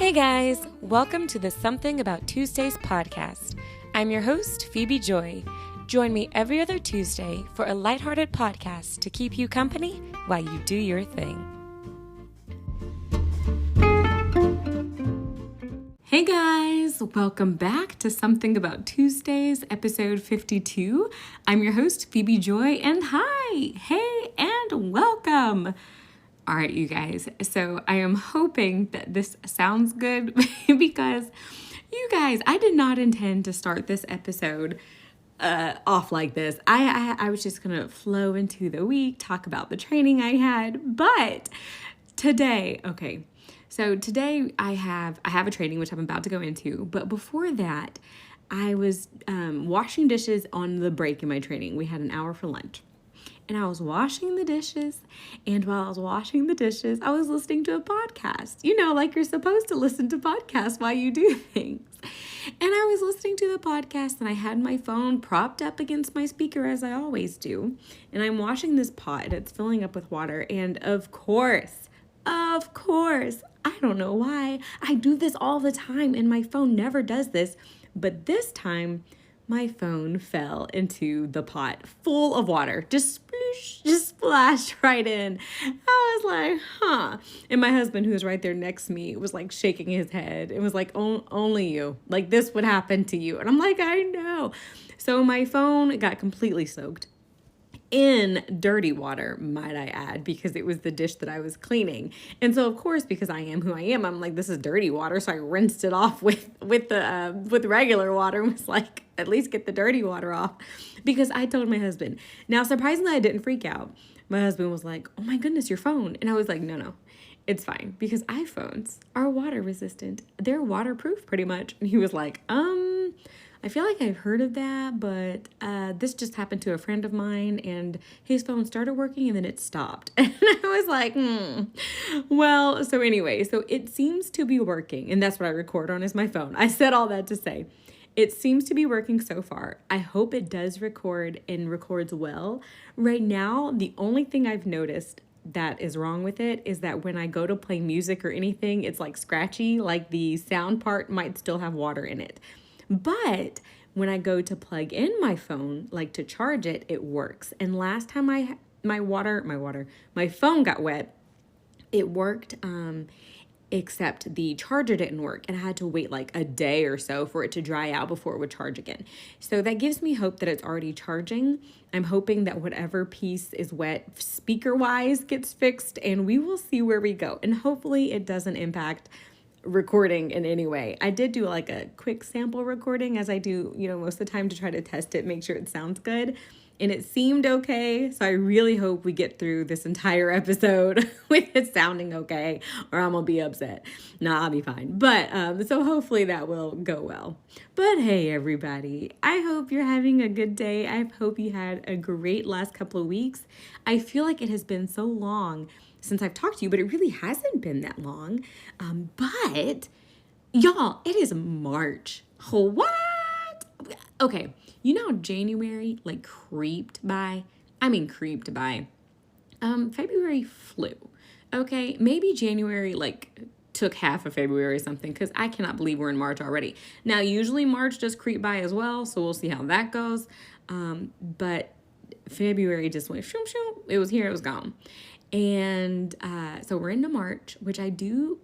Hey guys, welcome to the Something About Tuesdays podcast. I'm your host, Phebe Joi. Join me every other Tuesday for a lighthearted podcast to keep you company while you do your thing. Hey guys, welcome back to Something About Tuesdays, episode 52. I'm your host, Phebe Joi, and hi, hey, and welcome. All right, you guys, so I am hoping that this sounds good because you guys, I did not intend to start this episode off like this. I was just going to flow into the week, talk about the training I had, but today, so today I have a training which I'm about to go into, but before that, I was washing dishes on the break in my training. We had an hour for lunch. And I was washing the dishes, and while I was washing the dishes, I was listening to a podcast. You know, like you're supposed to listen to podcasts while you do things. And I was listening to the podcast, and I had my phone propped up against my speaker, as I always do. And I'm washing this pot. It's filling up with water. And of course, I don't know why. I do this all the time, and my phone never does this. But this time, my phone fell into the pot full of water. Just splashed right in. I was like, huh. And my husband, who was right there next to me, was like shaking his head. It was like, only you. Like, this would happen to you. And I'm like, I know. So my phone got completely soaked in dirty water, might I add, because it was the dish that I was cleaning. And so, of course, because I am who I am, I'm like, this is dirty water. So I rinsed it off with regular water and was like, at least get the dirty water off, because I told my husband. Now, surprisingly, I didn't freak out. My husband was like, oh my goodness, your phone. And I was like, no, it's fine, because iPhones are water resistant. They're waterproof pretty much. And he was like, I feel like I've heard of that, but this just happened to a friend of mine, and his phone started working and then it stopped. And I was like, Well, so anyway, so it seems to be working, and that's what I record on is my phone. I said all that to say, it seems to be working so far. I hope it does record and records well. Right now, the only thing I've noticed that is wrong with it is that when I go to play music or anything, it's like scratchy, like the sound part might still have water in it. But when I go to plug in my phone, like to charge it, it works. And last time my phone got wet, it worked, except the charger didn't work. And I had to wait like a day or so for it to dry out before it would charge again. So that gives me hope that it's already charging. I'm hoping that whatever piece is wet speaker-wise gets fixed, and we will see where we go. And hopefully it doesn't impact recording in any way. I did do like a quick sample recording, as I do, most of the time, to try to test it, make sure it sounds good. And it seemed okay. So I really hope we get through this entire episode with it sounding okay, or I'm gonna be upset. Nah, I'll be fine. But so hopefully that will go well. But hey, everybody, I hope you're having a good day. I hope you had a great last couple of weeks. I feel like it has been so long since I've talked to you, but it really hasn't been that long. But y'all, it is March. What? Okay, you know how January creeped by? I mean creeped by. February flew. Okay, maybe January took half of February or something, because I cannot believe we're in March already. Now, usually March does creep by as well, so we'll see how that goes. But February just went shoom shoom. It was here, it was gone. And so we're into March, which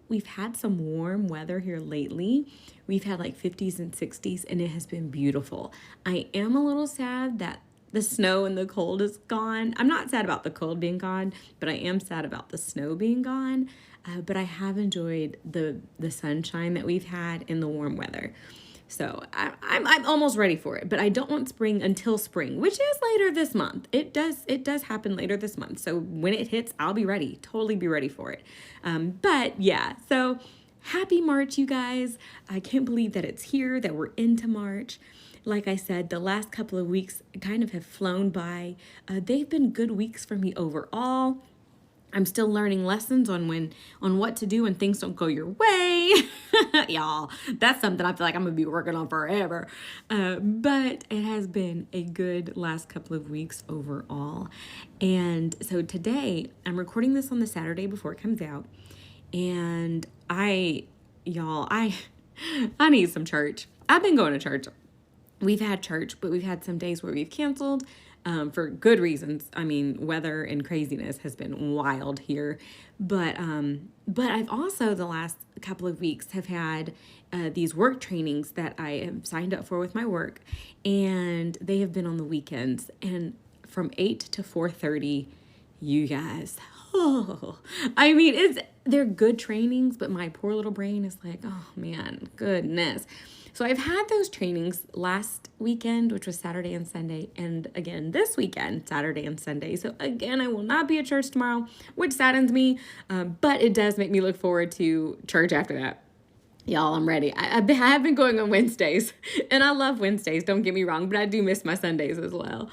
we've had some warm weather here lately. We've had 50s and 60s, and it has been beautiful. I am a little sad that the snow and the cold is gone. I'm not sad about the cold being gone, but I am sad about the snow being gone. But I have enjoyed the sunshine that we've had in the warm weather. So I'm almost ready for it, but I don't want spring until spring, which is later this month. It does happen later this month. So when it hits, I'll be ready, totally be ready for it. But yeah, so happy March, you guys. I can't believe that it's here, that we're into March. Like I said, the last couple of weeks kind of have flown by. They've been good weeks for me overall. I'm still learning lessons on what to do when things don't go your way. Y'all, that's something I feel like I'm going to be working on forever. But it has been a good last couple of weeks overall. And so today, I'm recording this on the Saturday before it comes out. And I y'all, I need some church. I've been going to church. We've had church, but we've had some days where we've canceled for good reasons. I mean, weather and craziness has been wild here, but I've also the last couple of weeks have had these work trainings that I have signed up for with my work, and they have been on the weekends and from 8 to 4:30. You guys, oh, I mean, they're good trainings, but my poor little brain is like, oh man, goodness. So I've had those trainings last weekend, which was Saturday and Sunday, and again this weekend, Saturday and Sunday. So again, I will not be at church tomorrow, which saddens me, but it does make me look forward to church after that. Y'all, I'm ready. I have been going on Wednesdays, and I love Wednesdays, don't get me wrong, but I do miss my Sundays as well.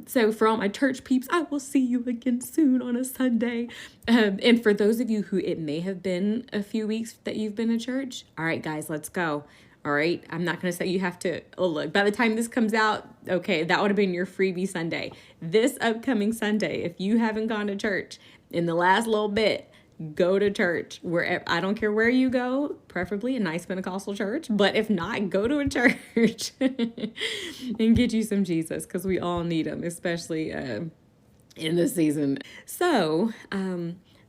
So for all my church peeps, I will see you again soon on a Sunday. And for those of you who it may have been a few weeks that you've been to church, all right, guys, let's go. All right, I'm not going to say you have to, oh, look, by the time this comes out, okay, that would have been your freebie Sunday. This upcoming Sunday, if you haven't gone to church in the last little bit, go to church. Wherever, I don't care where you go, preferably a nice Pentecostal church, but if not, go to a church and get you some Jesus, because we all need him, especially in this season. So,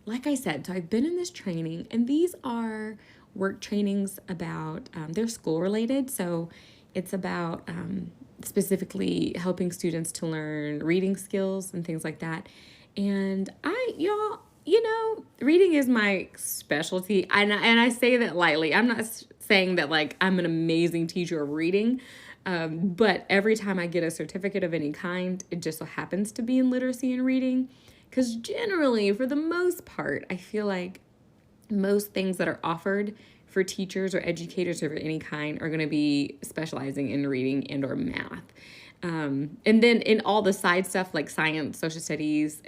like I said, so I've been in this training, and these are work trainings about, they're school related. So it's about specifically helping students to learn reading skills and things like that. And reading is my specialty. And I say that lightly. I'm not saying that like I'm an amazing teacher of reading. But every time I get a certificate of any kind, it just so happens to be in literacy and reading. Because generally, for the most part, I feel like most things that are offered for teachers or educators of any kind are going to be specializing in reading and or math. And then in all the side stuff like science, social studies,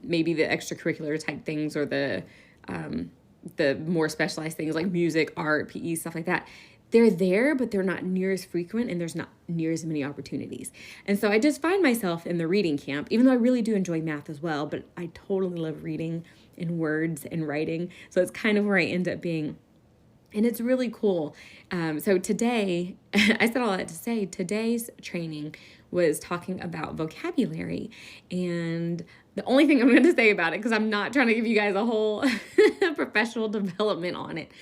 maybe the extracurricular type things or the more specialized things like music, art, PE, stuff like that, they're there, but they're not near as frequent and there's not near as many opportunities. And so I just find myself in the reading camp, even though I really do enjoy math as well, but I totally love reading and words and writing. So it's kind of where I end up being. And it's really cool. So today, I said all that to say, today's training was talking about vocabulary. And the only thing I'm going to say about it, because I'm not trying to give you guys a whole professional development on it,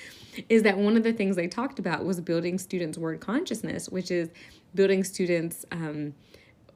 is that one of the things they talked about was building students' word consciousness, which is building students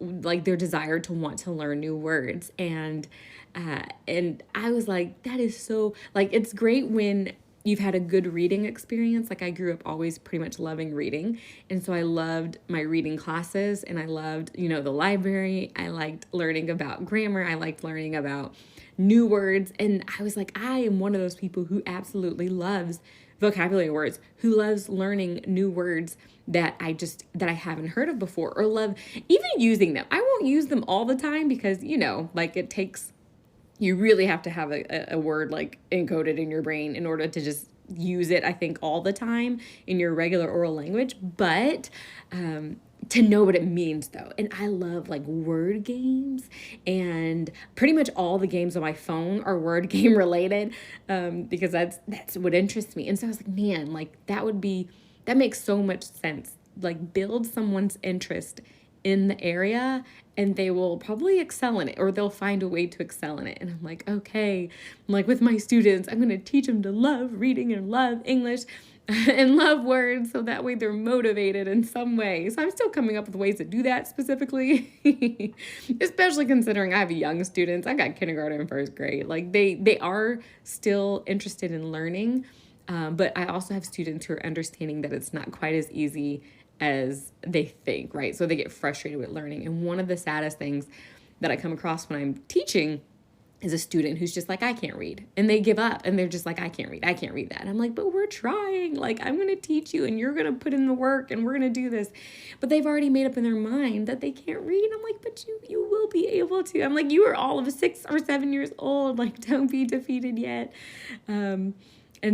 like their desire to want to learn new words. And I was like, that is so, like, it's great when you've had a good reading experience. Like I grew up always pretty much loving reading. And so I loved my reading classes and I loved, the library. I liked learning about grammar. I liked learning about new words. And I was like, I am one of those people who absolutely loves vocabulary words, who loves learning new words that I haven't heard of before or love even using them. I won't use them all the time because, like it takes, you really have to have a word like encoded in your brain in order to just use it, I think, all the time in your regular oral language. But to know what it means, though. And I love like word games, and pretty much all the games on my phone are word game related because that's what interests me. And so I was like, man, like that makes so much sense. Like build someone's interest in the area and they will probably excel in it, or they'll find a way to excel in it. And I'm like, okay, I'm like with my students, I'm going to teach them to love reading and love English and love words, so that way they're motivated in some way. So I'm still coming up with ways to do that specifically, especially considering I have young students. I got kindergarten and first grade. Like they are still interested in learning, but I also have students who are understanding that it's not quite as easy as they think, right? So they get frustrated with learning. And one of the saddest things that I come across when I'm teaching is a student who's just like, I can't read. And they give up and they're just like, I can't read that. And I'm like, but we're trying. Like, I'm going to teach you and you're going to put in the work and we're going to do this. But they've already made up in their mind that they can't read. I'm like, but you will be able to. I'm like, you are all of 6 or 7 years old. Like, don't be defeated yet. And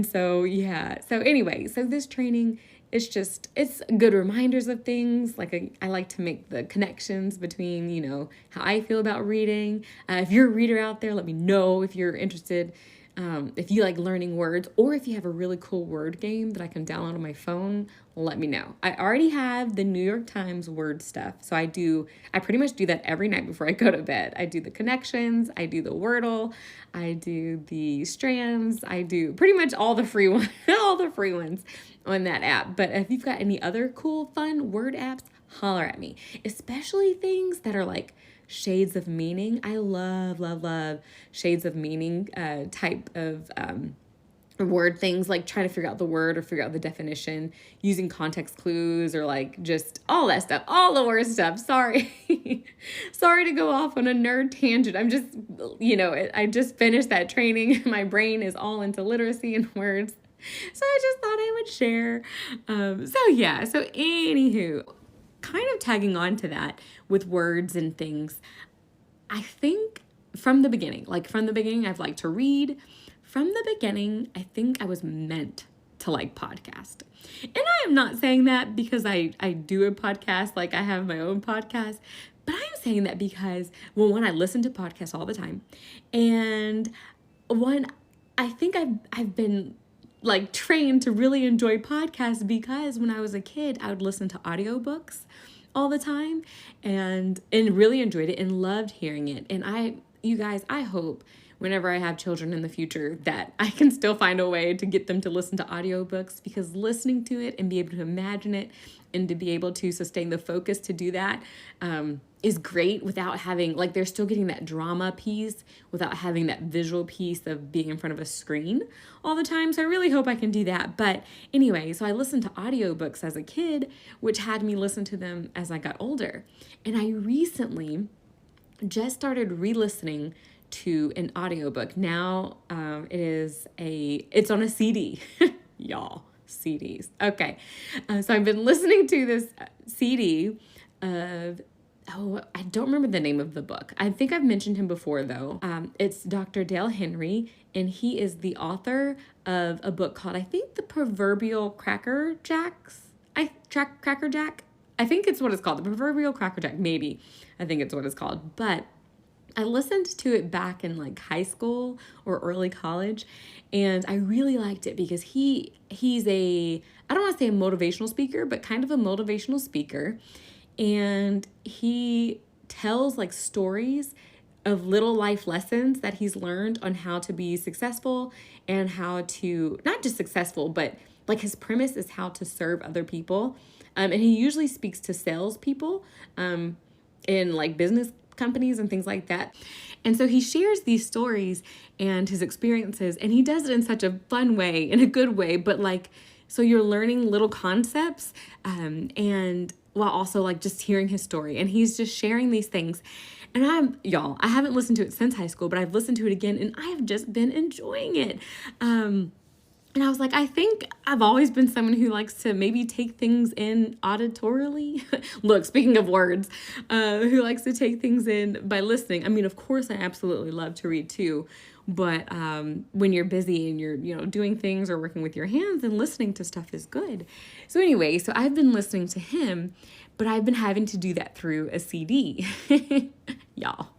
so, yeah. So anyway, so this training, it's good reminders of things. Like I like to make the connections between, how I feel about reading. If you're a reader out there, let me know if you're interested If you like learning words, or if you have a really cool word game that I can download on my phone, let me know. I already have the New York Times word stuff. So I pretty much do that every night before I go to bed. I do the connections, I do the Wordle, I do the strands, I do pretty much all the free ones, all the free ones on that app. But if you've got any other cool, fun word apps, holler at me, especially things that are like shades of meaning. I love, love, love shades of meaning type of word things, like trying to figure out the word or figure out the definition using context clues or like just all that stuff, all the word stuff. Sorry. Sorry to go off on a nerd tangent. I'm just, I just finished that training. My brain is all into literacy and words. So I just thought I would share. So anywho, kind of tagging on to that with words and things, I think from the beginning, I've liked to read. From the beginning, I think I was meant to like podcast. And I am not saying that because I do a podcast, like I have my own podcast, but I'm saying that because, well, one, I listen to podcasts all the time. And one, I think I've been like trained to really enjoy podcasts because when I was a kid, I would listen to audiobooks all the time and really enjoyed it and loved hearing it. And you guys, I hope whenever I have children in the future that I can still find a way to get them to listen to audiobooks, because listening to it and be able to imagine it and to be able to sustain the focus to do that is great without having, like, they're still getting that drama piece without having that visual piece of being in front of a screen all the time. So I really hope I can do that. But anyway, so I listened to audiobooks as a kid, which had me listen to them as I got older. And I recently just started re-listening to an audiobook. Now it's on a CD. Y'all, CDs. Okay. So I've been listening to this CD of, I don't remember the name of the book. I think I've mentioned him before though. It's Dr. Dale Henry, and he is the author of a book called, I think, The Proverbial Cracker Jacks. Cracker Jack? I think it's what it's called. The Proverbial Cracker Jack, maybe. I think it's what it's called. But I listened to it back in like high school or early college, and I really liked it because he's I don't want to say a motivational speaker, but kind of a motivational speaker. And he tells like stories of little life lessons that he's learned on how to be successful and how to, not just successful, but like his premise is how to serve other people. And he usually speaks to salespeople in like business companies and things like that. And so he shares these stories and his experiences, and he does it in such a fun way, in a good way, but like, so you're learning little concepts and while also like just hearing his story, and he's just sharing these things. And I haven't listened to it since high school, but I've listened to it again and I have just been enjoying it. And I was like, I think I've always been someone who likes to maybe take things in auditorily. Look, speaking of words, who likes to take things in by listening. I mean, of course, I absolutely love to read too. But when you're busy and you're, doing things or working with your hands, then listening to stuff is good. So anyway, so I've been listening to him, but I've been having to do that through a CD. Y'all.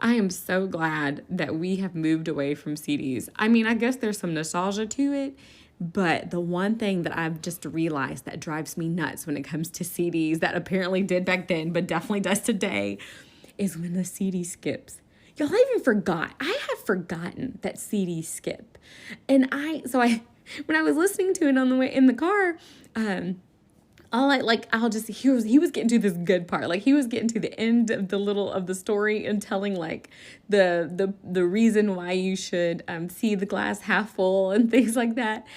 I am so glad that we have moved away from CDs. I mean, I guess there's some nostalgia to it, but the one thing that I've just realized that drives me nuts when it comes to CDs, that apparently did back then, but definitely does today, is when the CD skips. Y'all, I even forgot. I have forgotten that CDs skip. And when I was listening to it on the way in the car, he was getting to this good part. Like, he was getting to the end of the story and telling like the reason why you should see the glass half full and things like that.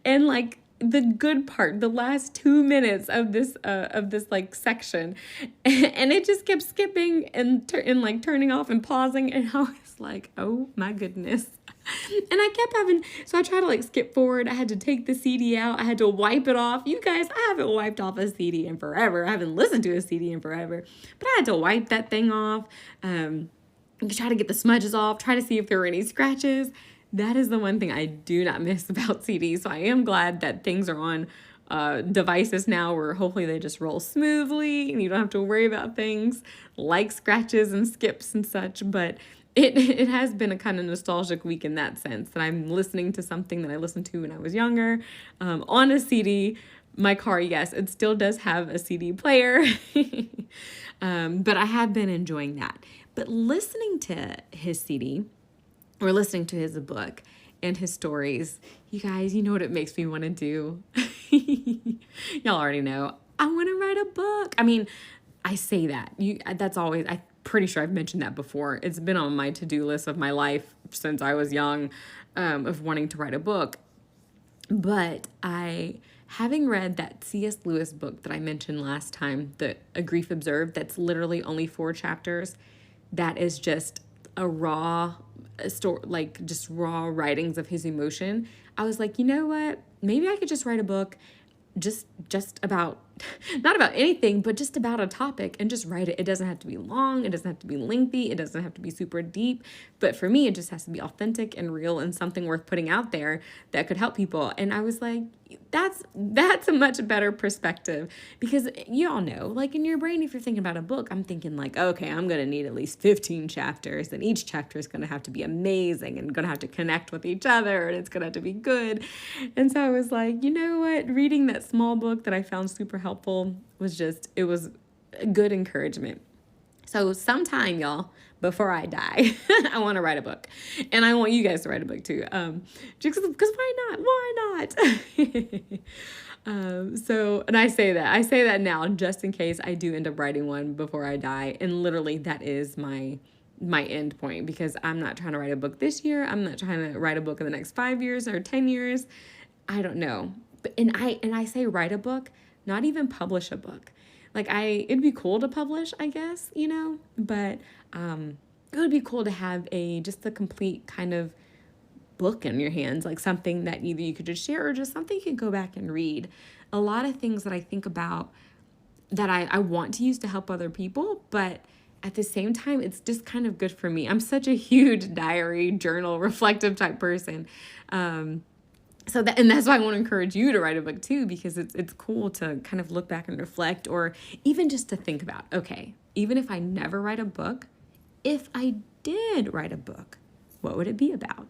And like the good part, the last 2 minutes of this like section, and it just kept skipping and like turning off and pausing, and I was like, oh my goodness. And I kept so I tried to like skip forward. I had to take the CD out. I had to wipe it off. You guys, I haven't wiped off a CD in forever. I haven't listened to a CD in forever, but I had to wipe that thing off. Try to get the smudges off, try to see if there were any scratches. That is the one thing I do not miss about CDs. So I am glad that things are on devices now where hopefully they just roll smoothly and you don't have to worry about things like scratches and skips and such. But it has been a kind of nostalgic week in that sense, that I'm listening to something that I listened to when I was younger, on a CD. My car, yes, it still does have a CD player, but I have been enjoying that. But listening to his CD, or listening to his book and his stories, you guys, you know what it makes me want to do? Y'all already know. I want to write a book. I mean, I say that. That's always, I'm pretty sure I've mentioned that before. It's been on my to-do list of my life since I was young, of wanting to write a book. But having read that C.S. Lewis book that I mentioned last time, A Grief Observed, that's literally only 4 chapters, that is just a raw story, like just raw writings of his emotion. I was like, you know what? Maybe I could just write a book just about, not about anything, but just about a topic, and just write it. It doesn't have to be long. It doesn't have to be lengthy. It doesn't have to be super deep. But for me, it just has to be authentic and real and something worth putting out there that could help people. And I was like, that's a much better perspective, because you all know, like in your brain, if you're thinking about a book, I'm thinking like, okay, I'm going to need at least 15 chapters, and each chapter is going to have to be amazing and going to have to connect with each other, and it's going to have to be good. And so I was like, you know what? Reading that small book that I found super helpful it was a good encouragement. So sometime, y'all, before I die, I want to write a book, and I want you guys to write a book too. Just because why not? Why not? And I say that now just in case I do end up writing one before I die. And literally that is my end point, because I'm not trying to write a book this year. I'm not trying to write a book in the next 5 years or 10 years. I don't know. But, and I say write a book, not even publish a book. Like it'd be cool to publish, I guess, but it would be cool to have just a complete kind of book in your hands, like something that either you could just share or just something you can go back and read. A lot of things that I think about that I want to use to help other people, but at the same time, it's just kind of good for me. I'm such a huge diary, journal, reflective type person. And that's why I want to encourage you to write a book too, because it's cool to kind of look back and reflect, or even just to think about, okay, even if I never write a book, if I did write a book, what would it be about?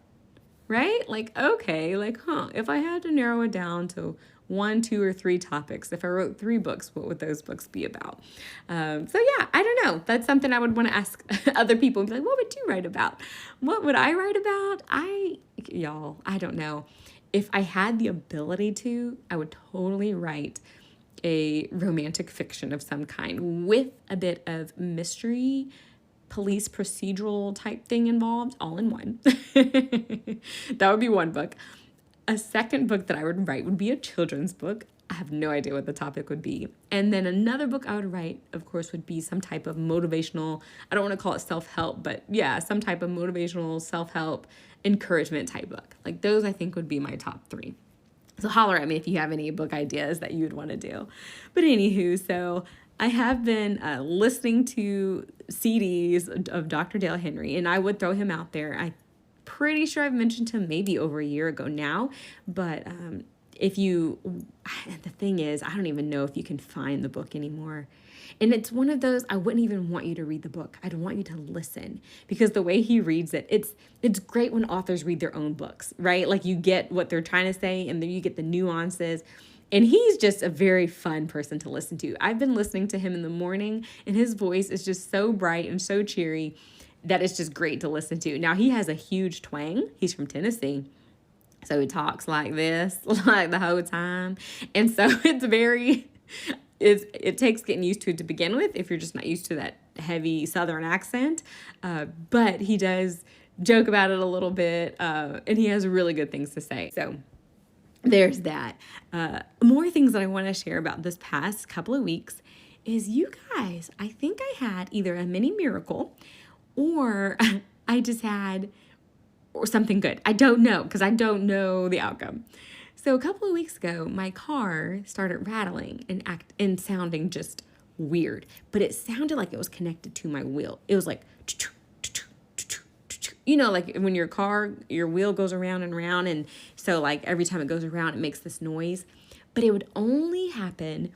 Right? Like, okay, if I had to narrow it down to 1, 2, or 3 topics, if I wrote 3 books, what would those books be about? I don't know. That's something I would want to ask other people and be like, what would you write about? What would I write about? I don't know. If I had the ability to, I would totally write a romantic fiction of some kind with a bit of mystery, police procedural type thing involved, all in one. That would be one book. A second book that I would write would be a children's book. I have no idea what the topic would be. And then another book I would write, of course, would be some type of motivational, I don't want to call it self-help, but yeah, some type of motivational self-help encouragement type book. Like those, I think, would be my top 3. So holler at me if you have any book ideas that you would want to do. But anywho, so I have been listening to CDs of Dr. Dale Henry, and I would throw him out there. I'm pretty sure I've mentioned him maybe over a year ago now, but the thing is, I don't even know if you can find the book anymore. And it's one of those, I wouldn't even want you to read the book. I'd want you to listen, because the way he reads it, it's great when authors read their own books, right? Like you get what they're trying to say, and then you get the nuances. And he's just a very fun person to listen to. I've been listening to him in the morning, and his voice is just so bright and so cheery that it's just great to listen to. Now, he has a huge twang. He's from Tennessee. So he talks like this, like the whole time. And so it takes getting used to it to begin with, if you're just not used to that heavy Southern accent. But he does joke about it a little bit, and he has really good things to say. So there's that. More things that I want to share about this past couple of weeks is, you guys, I think I had either a mini miracle or I just had or something good. I don't know, because I don't know the outcome. So a couple of weeks ago, my car started rattling and sounding just weird, but it sounded like it was connected to my wheel. It was like, like when your wheel goes around and around, and so like every time it goes around, it makes this noise. but it would only happen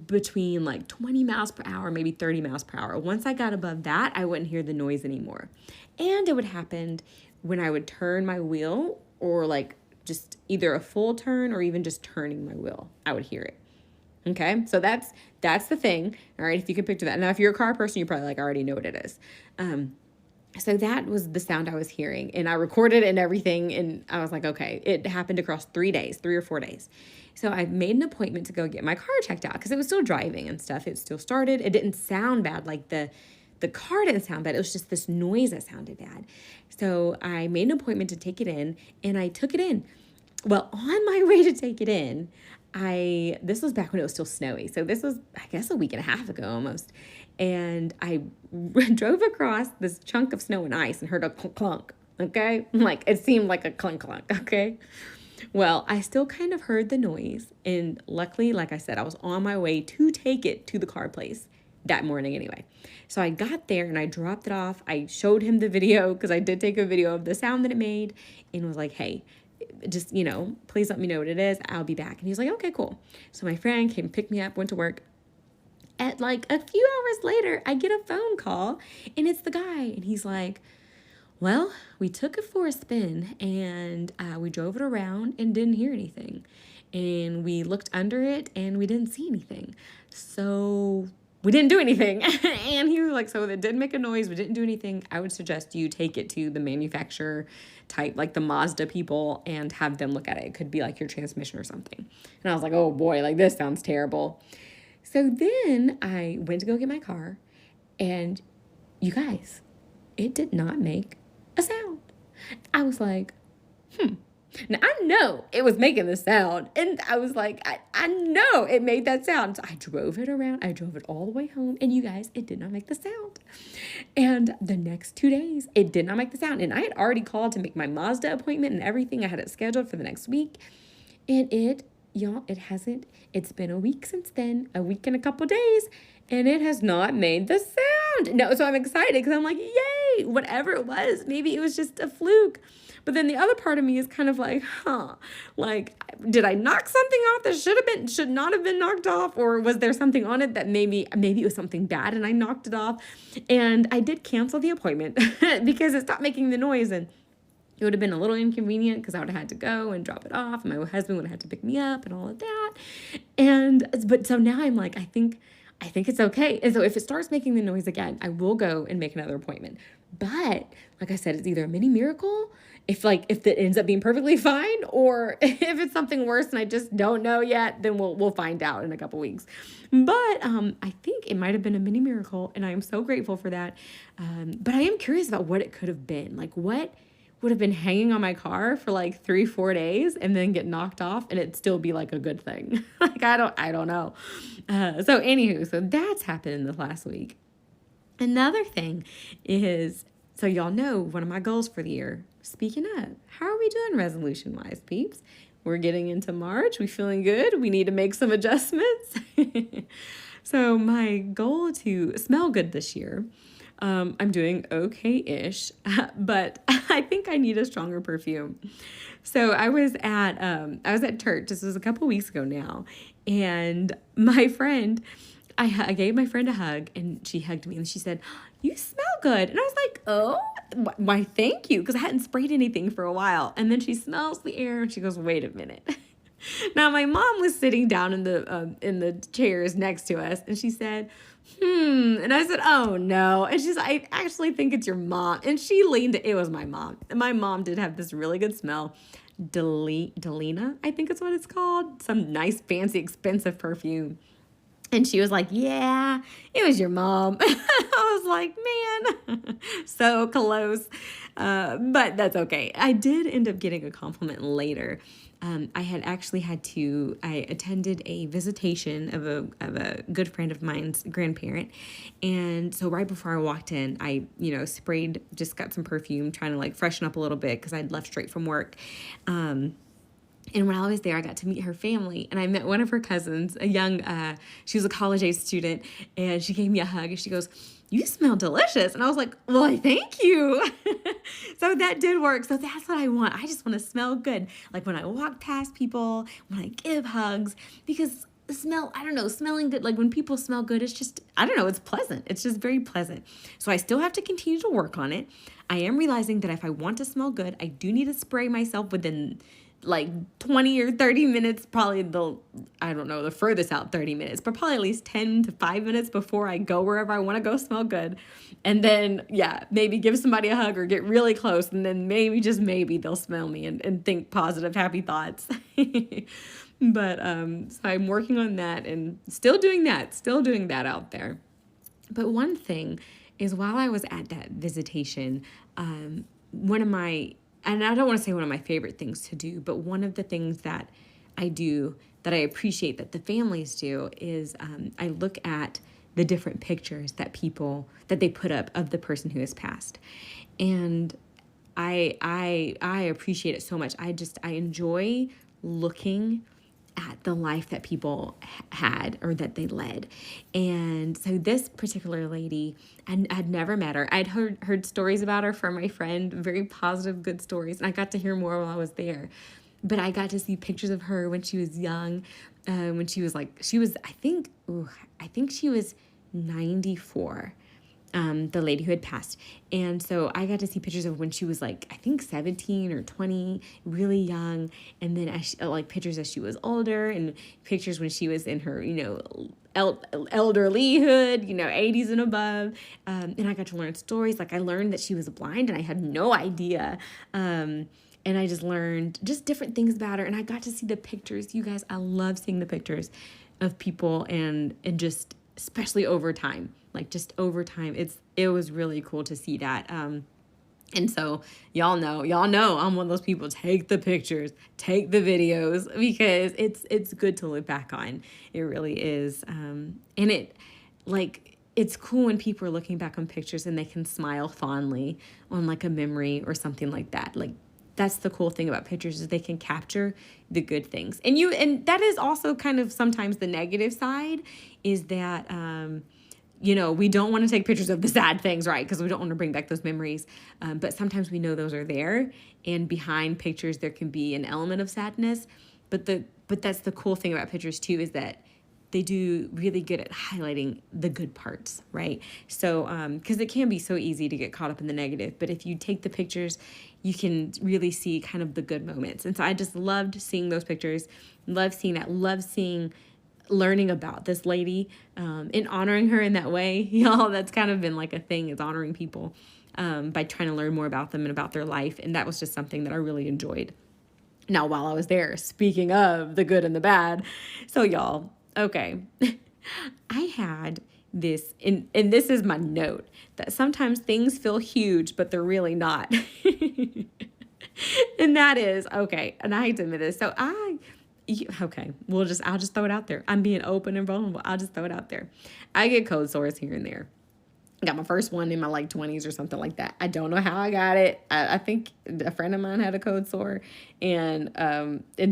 between like 20 miles per hour, maybe 30 miles per hour. Once I got above that, I wouldn't hear the noise anymore. And it would happen when I would turn my wheel, or like just either a full turn or even just turning my wheel, I would hear it. Okay, so that's the thing. All right, if you can picture that. Now, if you're a car person, you probably like already know what it is. So that was the sound I was hearing, and I recorded it and everything, and I was like, okay, it happened across 3 or 4 days. So I made an appointment to go get my car checked out because it was still driving and stuff. It still started. It didn't sound bad. Like the car didn't sound bad. It was just this noise that sounded bad. So I made an appointment to take it in, and I took it in. Well, on my way to take it in, this was back when it was still snowy. So this was, I guess, a week and a half ago almost. And I drove across this chunk of snow and ice and heard a clunk, clunk, okay? Like, it seemed like a clunk, clunk, okay? Well, I still kind of heard the noise. And luckily, like I said, I was on my way to take it to the car place that morning anyway. So I got there and I dropped it off. I showed him the video because I did take a video of the sound that it made and was like, hey, just, please let me know what it is. I'll be back. And he's like, okay, cool. So my friend came, picked me up, went to work. At like a few hours later, I get a phone call and it's the guy. And he's like, well, we took it for a spin and we drove it around and didn't hear anything. And we looked under it and we didn't see anything. So we didn't do anything. And he was like, so it didn't make a noise. We didn't do anything. I would suggest you take it to the manufacturer type, like the Mazda people, and have them look at it. It could be like your transmission or something. And I was like, oh boy, like this sounds terrible. So then I went to go get my car, and you guys, it did not make a sound. I was like, Now, I know it was making the sound, and I was like, I know it made that sound. So I drove it around. I drove it all the way home, and you guys, it did not make the sound. And the next 2 days, it did not make the sound. And I had already called to make my Mazda appointment and everything. I had it scheduled for the next week, and y'all, it hasn't. It's been a week since then, a week and a couple days, and it has not made the sound. No, so I'm excited because I'm like, yay, whatever it was, maybe it was just a fluke. But then the other part of me is kind of like, like, did I knock something off that should not have been knocked off? Or was there something on it that maybe it was something bad and I knocked it off? And I did cancel the appointment because it stopped making the noise, and it would have been a little inconvenient because I would have had to go and drop it off, and my husband would have had to pick me up and all of that. But so now I'm like, I think it's okay. And so if it starts making the noise again, I will go and make another appointment. But like I said, it's either a mini miracle, if it ends up being perfectly fine, or if it's something worse and I just don't know yet, then we'll find out in a couple weeks. But I think it might have been a mini miracle, and I am so grateful for that. But I am curious about what it could have been. Like, what would have been hanging on my car for like 3-4 days and then get knocked off and it'd still be like a good thing. Like, I don't know. So anywho, so that's happened in the last week. Another thing is, so y'all know one of my goals for the year. Speaking of, how are we doing resolution-wise, peeps? We're getting into March. We feeling good? We need to make some adjustments. So my goal to smell good this year, I'm doing okay-ish, but I think I need a stronger perfume. So I was at church. This was a couple weeks ago now, and my friend, I gave my friend a hug, and she hugged me, and she said, "You smell good." And I was like, "Oh, why, thank you," because I hadn't sprayed anything for a while. And then she smells the air, and she goes, "Wait a minute." Now, my mom was sitting down in the chairs next to us, and she said, and I said, "Oh no." And she's, "I actually think it's your mom." And she leaned, it was my mom. And my mom did have this really good smell. Delina, I think it's what it's called. Some nice, fancy, expensive perfume. And she was like, "Yeah, it was your mom." I was like, man, so close. But that's okay. I did end up getting a compliment later. I attended a visitation of a good friend of mine's grandparent. And so right before I walked in, I, sprayed, just got some perfume, trying to like freshen up a little bit because I'd left straight from work. And when I was there, I got to meet her family, and I met one of her cousins, she was a college-age student, and she gave me a hug, and she goes, you smell delicious. And I was like, well, thank you. So that did work. So that's what I want. I just want to smell good. Like when I walk past people, when I give hugs, because the smell, I don't know, smelling good. Like when people smell good, it's just, I don't know, it's pleasant. It's just very pleasant. So I still have to continue to work on it. I am realizing that if I want to smell good, I do need to spray myself within like 20 or 30 minutes, probably I don't know, the furthest out 30 minutes, but probably at least 10 to 5 minutes before I go wherever I want to go smell good. And then, yeah, maybe give somebody a hug or get really close. And then maybe, just maybe, they'll smell me and think positive, happy thoughts. But so I'm working on that and still doing that out there. But one thing is, while I was at that visitation, one of my, and I don't want to say one of my favorite things to do, but one of the things that I do that I appreciate that the families do is I look at the different pictures that they put up of the person who has passed. And I appreciate it so much. I enjoy looking at the life that people had or that they led. And so this particular lady, I'd never met her. I'd heard stories about her from my friend, very positive, good stories. And I got to hear more while I was there. But I got to see pictures of her when she was young, when she was I think she was 94. The lady who had passed. And so I got to see pictures of when she was like, I think 17 or 20, really young. And then pictures as she was older, and pictures when she was in her, elderlyhood, 80s and above. And I got to learn stories. Like I learned that she was blind and I had no idea. And I just learned just different things about her. And I got to see the pictures. You guys, I love seeing the pictures of people and just, especially over time. Like just over time, it was really cool to see that. And so y'all know I'm one of those people. Take the pictures, take the videos, because it's good to look back on. It really is. And it's cool when people are looking back on pictures and they can smile fondly on like a memory or something like that. Like that's the cool thing about pictures, is they can capture the good things. And that is also kind of sometimes the negative side, is that we don't want to take pictures of the sad things, right? Because we don't want to bring back those memories. But sometimes we know those are there, and behind pictures there can be an element of sadness. But that's the cool thing about pictures too, is that they do really good at highlighting the good parts, right? So, because it can be so easy to get caught up in the negative, but if you take the pictures, you can really see kind of the good moments. And so I just loved seeing those pictures, loved seeing that, learning about this lady, and honoring her in that way. Y'all, that's kind of been like a thing, is honoring people by trying to learn more about them and about their life. And that was just something that I really enjoyed. Now, while I was there, speaking of the good and the bad, so y'all, okay, I had this, and this is my note, that sometimes things feel huge, but they're really not. And that is, okay, and I hate to admit this, okay, I'll just throw it out there. I'm being open and vulnerable. I'll just throw it out there. I get cold sores here and there. I got my first one in my 20s or something like that. I don't know how I got it. I think a friend of mine had a cold sore and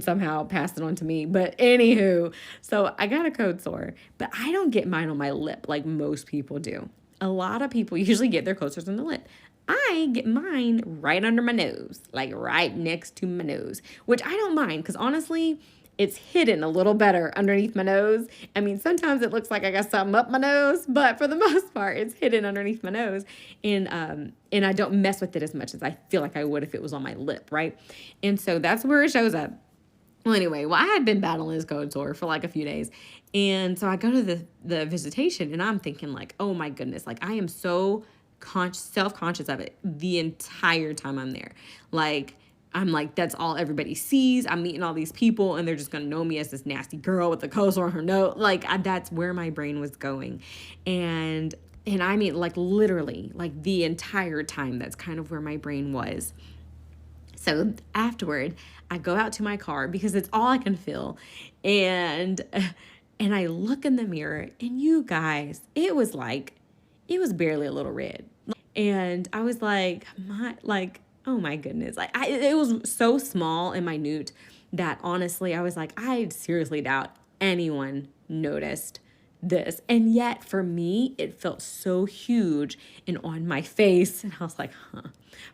somehow passed it on to me. But anywho, so I got a cold sore, but I don't get mine on my lip like most people do. A lot of people usually get their cold sores on the lip. I get mine right under my nose, like right next to my nose, which I don't mind, because honestly, it's hidden a little better underneath my nose. I mean, sometimes it looks like I got something up my nose, but for the most part, it's hidden underneath my nose. And I don't mess with it as much as I feel like I would if it was on my lip, right? And so that's where it shows up. Well, anyway, I had been battling this cold sore for like a few days. And so I go to the visitation, and I'm thinking like, oh my goodness, like I am so self-conscious of it the entire time I'm there. I'm like, that's all everybody sees. I'm meeting all these people, and they're just going to know me as this nasty girl with the cold sore on her nose. That's where my brain was going. And I mean, literally, the entire time, that's kind of where my brain was. So afterward, I go out to my car, because it's all I can feel. And I look in the mirror, and you guys, it was barely a little red. And I was like, oh my goodness. It was so small and minute that honestly, I was like, I seriously doubt anyone noticed this. And yet for me, it felt so huge and on my face. And I was like,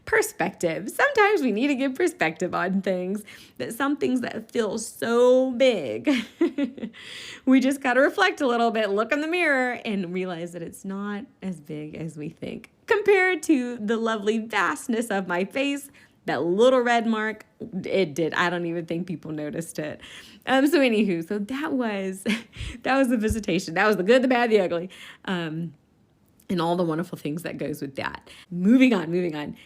perspective. Sometimes we need to get perspective on things, that some things that feel so big, we just got to reflect a little bit, look in the mirror and realize that it's not as big as we think compared to the lovely vastness of my face. That little red mark, it did. I don't even think people noticed it. So anywho, so that was the visitation. That was the good, the bad, the ugly, and all the wonderful things that goes with that. Moving on.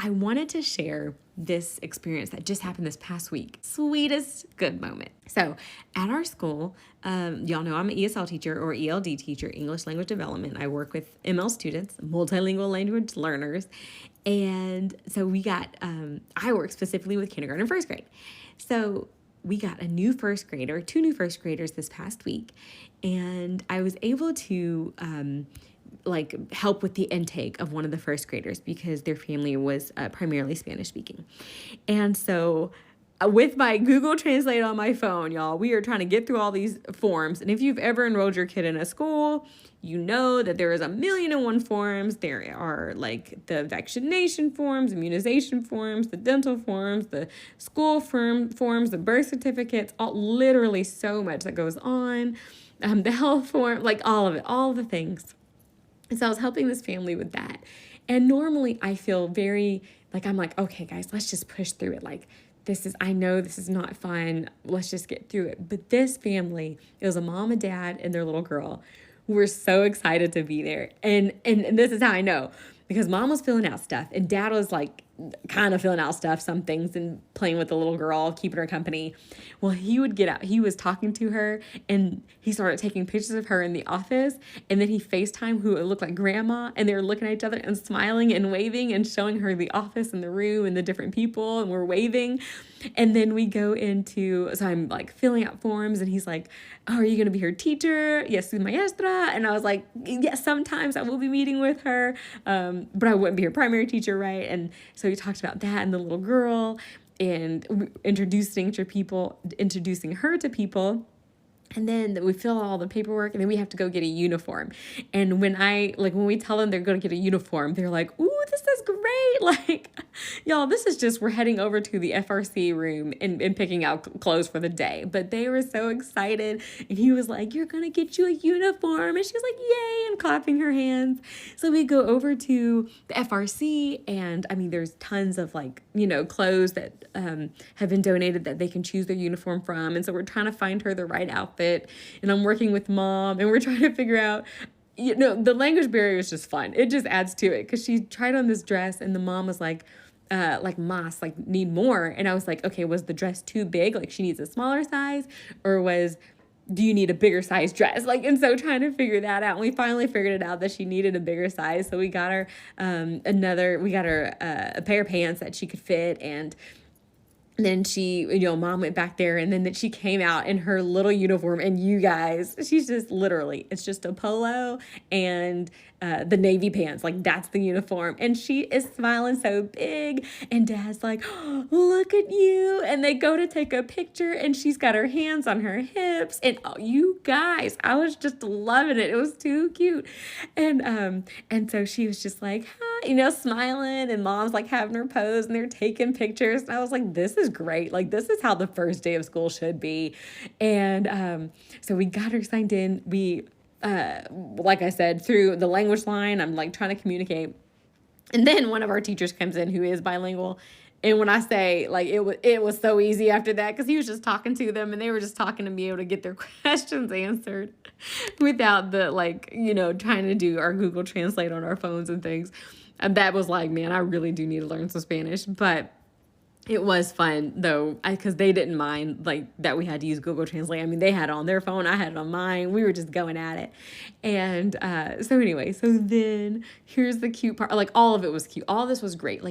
I wanted to share this experience that just happened this past week. Sweetest good moment. So at our school, y'all know I'm an ESL teacher or ELD teacher, English Language Development. I work with ML students, multilingual language learners. And so we got, I work specifically with kindergarten and first grade. So we got two new first graders this past week. And I was able to help with the intake of one of the first graders because their family was primarily Spanish speaking. And so with my Google Translate on my phone, y'all, we are trying to get through all these forms. And if you've ever enrolled your kid in a school, you know that there is 1,000,001 forms. There are like the vaccination forms, immunization forms, the dental forms, the school forms, the birth certificates, literally so much that goes on. The health form, like all of it, all the things. And so I was helping this family with that. And normally I feel very I'm like, okay, guys, let's just push through it. I know this is not fun. Let's just get through it. But this family, it was a mom and dad and their little girl who were so excited to be there. And this is how I know, because mom was filling out stuff and dad was kind of filling out stuff, some things, and playing with the little girl, keeping her company. Well, he would get out. He was talking to her and he started taking pictures of her in the office. And then he FaceTimed who it looked like grandma, and they were looking at each other and smiling and waving and showing her the office and the room and the different people, and we're waving. And then we go into, so I'm filling out forms and he's like, oh, are you going to be her teacher? Yes, su maestra. And I was like, yes, sometimes I will be meeting with her, but I wouldn't be her primary teacher, right? And so we talked about that and the little girl and introducing her to people. And then we fill out all the paperwork, and then we have to go get a uniform. And when we tell them they're going to get a uniform, they're like, ooh, this is great. Y'all, this is just, we're heading over to the FRC room and picking out clothes for the day. But they were so excited. And he was like, you're going to get you a uniform. And she was like, yay, and clapping her hands. So we go over to the FRC, and there's tons of clothes that have been donated that they can choose their uniform from. And so we're trying to find her the right outfit. And I'm working with mom, and we're trying to figure out, the language barrier is just fun. It just adds to it, because she tried on this dress and the mom was like mas, need more. And I was like, okay, was the dress too big? She needs a smaller size, or do you need a bigger size dress? And so trying to figure that out. And we finally figured it out that she needed a bigger size. So we got her a pair of pants that she could fit. And then she, mom went back there, and then she came out in her little uniform, and you guys, she's just literally, it's just a polo and the navy pants. That's the uniform. And she is smiling so big, and dad's like, oh, look at you. And they go to take a picture, and she's got her hands on her hips. And you guys, I was just loving it. It was too cute. And so she was just like, hi, smiling, and mom's having her pose, and they're taking pictures. And I was like, this is great. This is how the first day of school should be. And so we got her signed in. We, like I said, through the language line, I'm trying to communicate. And then one of our teachers comes in who is bilingual. And when I say it was so easy after that, because he was just talking to them and they were just talking to me, able to get their questions answered without the trying to do our Google Translate on our phones and things. And that was man, I really do need to learn some Spanish. But it was fun though, because they didn't mind that we had to use Google Translate. They had it on their phone, I had it on mine. We were just going at it. And so anyway, so then here's the cute part. All of it was cute. All this was great.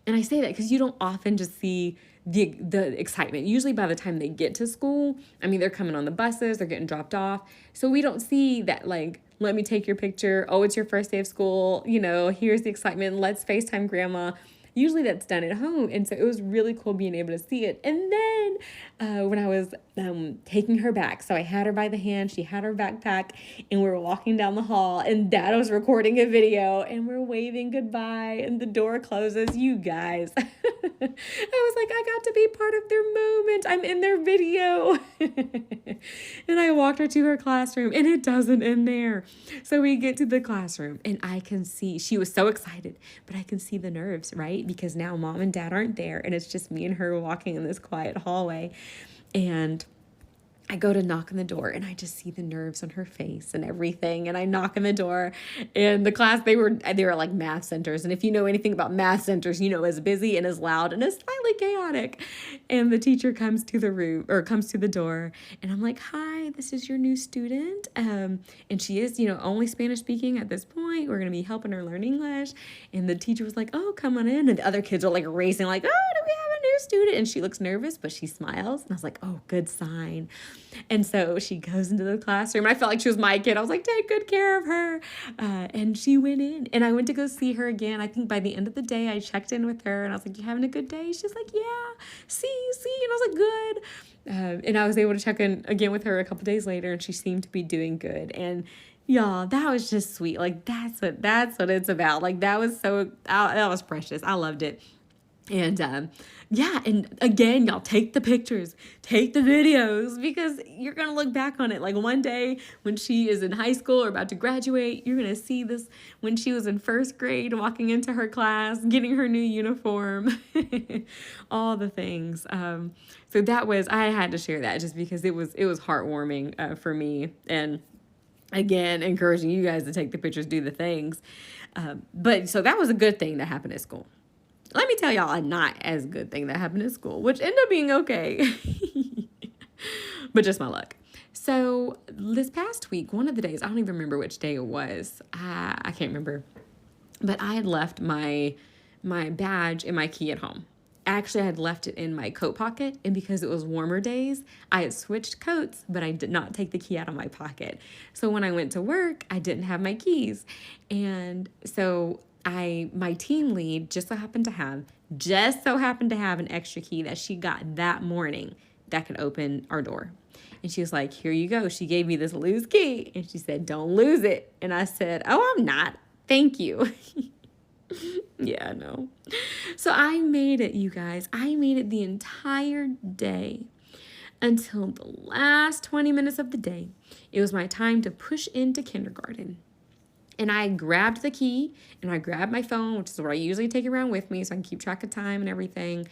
And I say that because you don't often just see the excitement. Usually by the time they get to school, they're coming on the buses, they're getting dropped off. So we don't see that let me take your picture. Oh, it's your first day of school. Here's the excitement. Let's FaceTime grandma. Usually that's done at home. And so it was really cool being able to see it. And then when I was taking her back. So I had her by the hand, she had her backpack, and we were walking down the hall, and Dad was recording a video, and we're waving goodbye, and the door closes. You guys, I was like, I got to be part of their moment. I'm in their video. And I walked her to her classroom, and it doesn't end there. So we get to the classroom, and I can see, she was so excited, but I can see the nerves, right? Because now Mom and Dad aren't there, and it's just me and her walking in this quiet hallway. And I go to knock on the door, and I just see the nerves on her face and everything. And I knock on the door, and the class, they were like math centers. And if you know anything about math centers, you know, as busy and as loud and as slightly chaotic. And the teacher comes to the room, or comes to the door, and I'm like, hi, this is your new student. And she is, only Spanish speaking at this point. We're going to be helping her learn English. And the teacher was like, oh, come on in. And the other kids are like racing, like, oh, do we have a new student? And she looks nervous, but she smiles. And I was like, oh, good sign. And so she goes into the classroom. I felt like she was my kid. I was like, take good care of her. And she went in, and I went to go see her again. I think by the end of the day, I checked in with her, and I was like, you having a good day? She's like, yeah, see. And I was like, good. And I was able to check in again with her a couple days later, and she seemed to be doing good. And y'all, that was just sweet. Like, that's what it's about. Like, that was precious. I loved it. And yeah, and again, y'all, take the pictures, take the videos, because you're going to look back on it. Like, one day when she is in high school or about to graduate, you're going to see this when she was in first grade, walking into her class, getting her new uniform, all the things. So I had to share that just because it was heartwarming for me. And again, encouraging you guys to take the pictures, do the things. But so that was a good thing that happened at school. Let me tell y'all a not as good thing that happened at school, which ended up being okay, but just my luck. So this past week, one of the days, I don't even remember which day it was. I can't remember, but I had left my badge and my key at home. Actually, I had left it in my coat pocket, and because it was warmer days, I had switched coats, but I did not take the key out of my pocket. So when I went to work, I didn't have my keys. And so my team lead just so happened to have an extra key that she got that morning that could open our door. And she was like, here you go. She gave me this loose key, and she said, don't lose it. And I said, oh, I'm not. Thank you. Yeah, no. So I made it, you guys. I made it the entire day until the last 20 minutes of the day. It was my time to push into kindergarten. And I grabbed the key, and I grabbed my phone, which is what I usually take around with me so I can keep track of time and everything.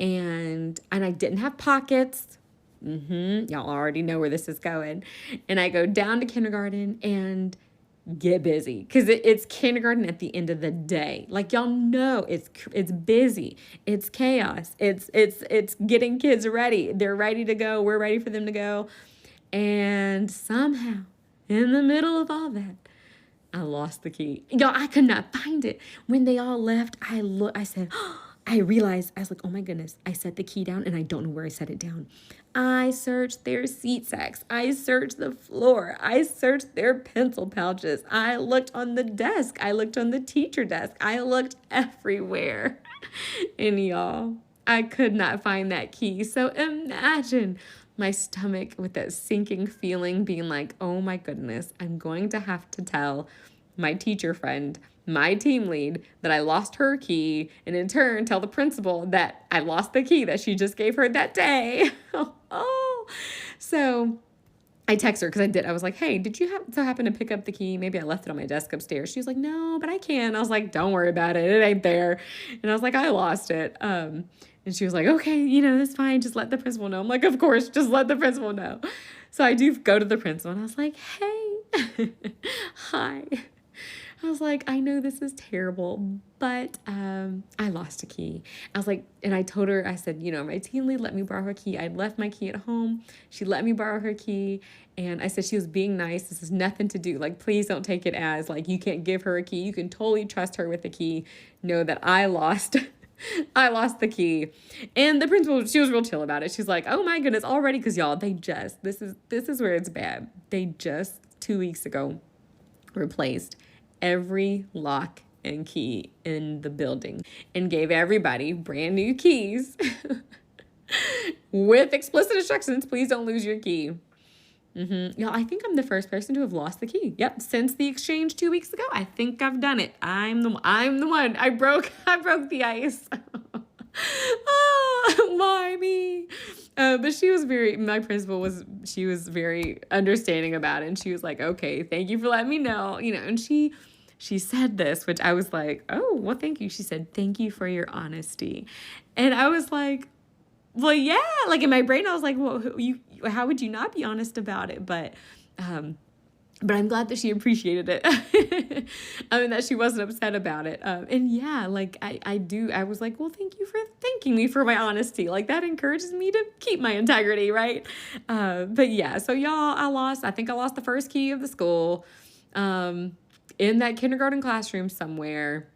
And I didn't have pockets. Y'all already know where this is going. And I go down to kindergarten and get busy, because it's kindergarten at the end of the day. Like, y'all know it's busy, it's chaos, it's getting kids ready. They're ready to go, we're ready for them to go. And somehow in the middle of all that, I lost the key. Y'all, I could not find it. When they all left, I realized, I was like, oh my goodness, I set the key down and I don't know where I set it down. I searched their seat sacks. I searched the floor. I searched their pencil pouches. I looked on the desk. I looked on the teacher desk. I looked everywhere. And y'all, I could not find that key. So imagine my stomach with that sinking feeling, being like, oh my goodness, I'm going to have to tell my teacher friend, my team lead, that I lost her key, and in turn tell the principal that I lost the key that she just gave her that day. So I text her, because I was like, hey, did you happen to pick up the key? Maybe I left it on my desk upstairs. She was like, no, but I can. I was like, don't worry about it. It ain't there. And I was like, I lost it. And she was like, okay, that's fine. Just let the principal know. I'm like, of course, just let the principal know. So I do go to the principal, and I was like, hey, hi. I was like, I know this is terrible, but I lost a key. I was like, and I told her, I said, my team lead let me borrow her key. I left my key at home. She let me borrow her key. And I said, she was being nice. This is nothing to do. Like, please don't take it as, like, you can't give her a key. You can totally trust her with the key. Know that I lost the key. And the principal, she was real chill about it. She's like, oh my goodness, already? Because y'all, this is where it's bad. They just 2 weeks ago replaced every lock and key in the building and gave everybody brand new keys. with explicit instructions, please don't lose your key. Y'all, I think I'm the first person to have lost the key. Yep, since the exchange 2 weeks ago, I think I've done it. I'm the one. I broke the ice. Oh, why me? But my principal she was very understanding about it, and she was like, okay, thank you for letting me know, and she said this, which I was like, oh, well, thank you. She said, thank you for your honesty. And I was like, well, yeah, like in my brain, I was like, well, how would you not be honest about it? But I'm glad that she appreciated it. I mean, that she wasn't upset about it. And yeah, like I was like, well, thank you for thanking me for my honesty. Like that encourages me to keep my integrity, right? But yeah, so y'all, I think I lost the first key of the school in that kindergarten classroom somewhere.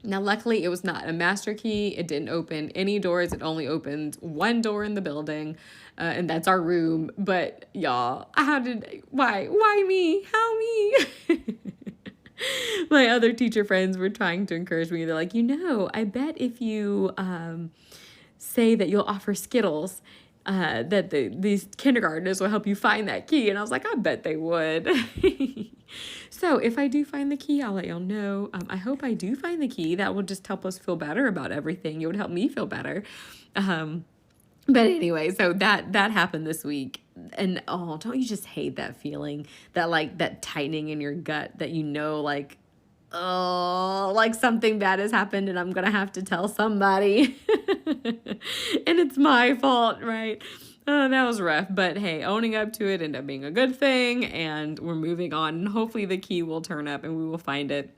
Now, luckily, it was not a master key. It didn't open any doors. It only opened one door in the building, and that's our room. But y'all, why me? How me? My other teacher friends were trying to encourage me. They're like, I bet if you say that you'll offer Skittles, that these kindergartners will help you find that key. And I was like, I bet they would. So if I do find the key, I'll let y'all know. I hope I do find the key. That will just help us feel better about everything. It would help me feel better. But anyway, so that happened this week. And oh, don't you just hate that feeling, that tightening in your gut that like, oh, like something bad has happened and I'm going to have to tell somebody. And it's my fault, right? Oh, that was rough. But hey, owning up to it ended up being a good thing. And we're moving on. And hopefully the key will turn up and we will find it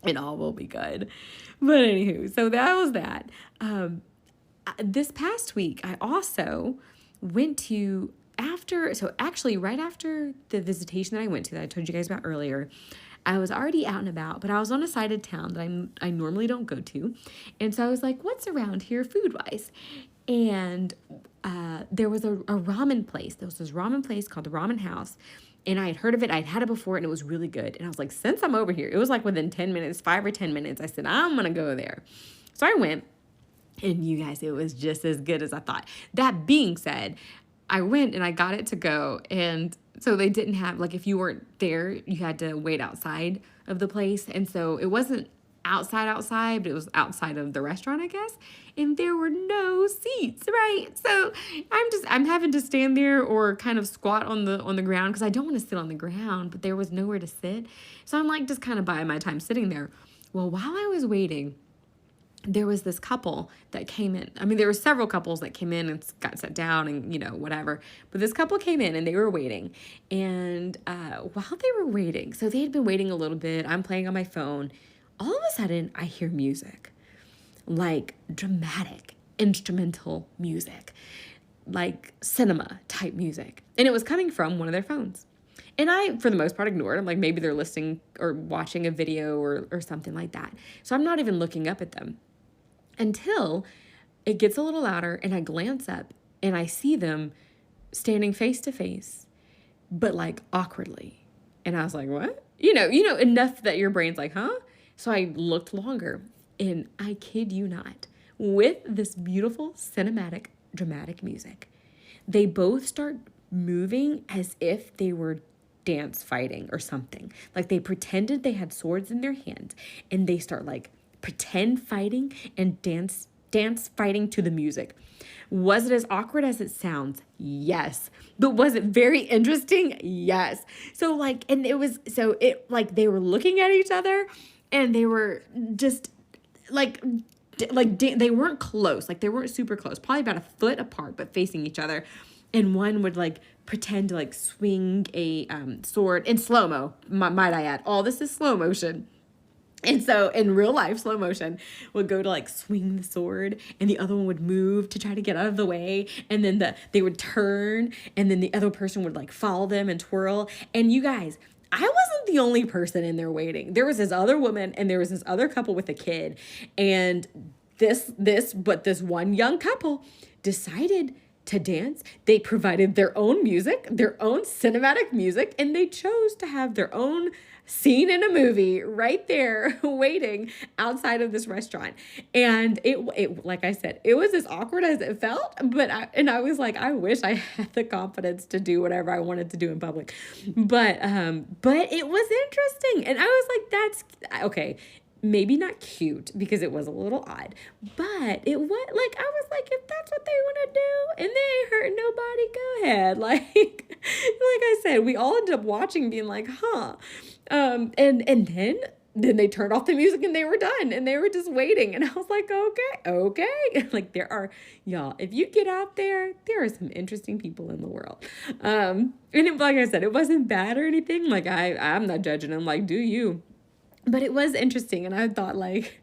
and all will be good. But anywho, so that was that. This past week, I also went to right after the visitation that I went to that I told you guys about earlier, I was already out and about, but I was on a side of town that I normally don't go to. And so I was like, what's around here food-wise? And there was a ramen place. There was this ramen place called the Ramen House. And I had heard of it. I'd had it before, and it was really good. And I was like, since I'm over here, it was like within 10 minutes, 5 or 10 minutes, I said, I'm going to go there. So I went, and you guys, it was just as good as I thought. That being said, I went and I got it to go, and so they didn't have, like, if you weren't there, you had to wait outside of the place. And so it wasn't outside, but it was outside of the restaurant, I guess. And there were no seats, right? So I'm having to stand there or kind of squat on the ground because I don't want to sit on the ground, but there was nowhere to sit. So I'm like just kind of buying my time sitting there. Well, while I was waiting, there was this couple that came in. I mean, there were several couples that came in and got sat down and, whatever. But this couple came in and they were waiting. And while they were waiting, so they had been waiting a little bit. I'm playing on my phone. All of a sudden, I hear music, like dramatic, instrumental music, like cinema type music. And it was coming from one of their phones. And I, for the most part, ignored. I'm like, maybe they're listening or watching a video or something like that. So I'm not even looking up at them until it gets a little louder and I glance up and I see them standing face to face, but like awkwardly. And I was like, what? Enough that your brain's like, huh? So I looked longer, and I kid you not, with this beautiful cinematic, dramatic music, they both start moving as if they were dance fighting or something. Like they pretended they had swords in their hands, and they start like pretend fighting and dance fighting to the music. Was it as awkward as it sounds? Yes. But was it very interesting? Yes. So they were looking at each other, and they were just they weren't close. Like they weren't super close, probably about a foot apart, but facing each other. And one would like pretend to like swing a sword in slow-mo, might I add. All this is slow motion. And so in real life, slow motion would go to like swing the sword, and the other one would move to try to get out of the way. And then they would turn, and then the other person would like follow them and twirl. And you guys, I wasn't the only person in there waiting. There was this other woman, and there was this other couple with a kid. And this one young couple decided to dance. They provided their own music, their own cinematic music, and they chose to have their own scene in a movie right there waiting outside of this restaurant. And it like I said, it was as awkward as it felt, but I was like, I wish I had the confidence to do whatever I wanted to do in public. But it was interesting. And I was like, that's okay. Maybe not cute because it was a little odd, but it was like, I was like, if that's what they want to do and they ain't hurting nobody, go ahead. Like I said, we all ended up watching being like, huh. And then they turned off the music and they were done and they were just waiting. And I was like, okay. Like y'all, if you get out there are some interesting people in the world. And like I said, it wasn't bad or anything. Like I'm not judging them, like, do you? But it was interesting, and I thought, like,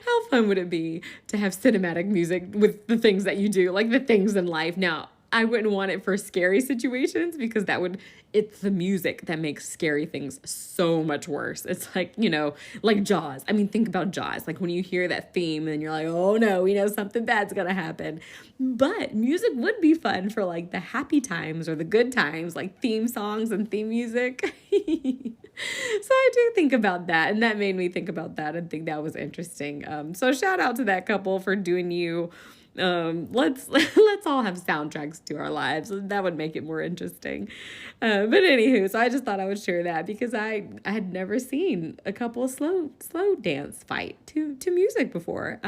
how fun would it be to have cinematic music with the things that you do, like the things in life. Now, I wouldn't want it for scary situations because it's the music that makes scary things so much worse. It's like, like Jaws. I mean, think about Jaws. Like when you hear that theme and you're like, oh no, something bad's gonna happen. But music would be fun for like the happy times or the good times, like theme songs and theme music. So I do think about that, and that made me think about that and think that was interesting. So shout out to that couple for doing you. Let's all have soundtracks to our lives. That would make it more interesting. But anywho, so I just thought I would share that because I had never seen a couple slow dance fight to music before.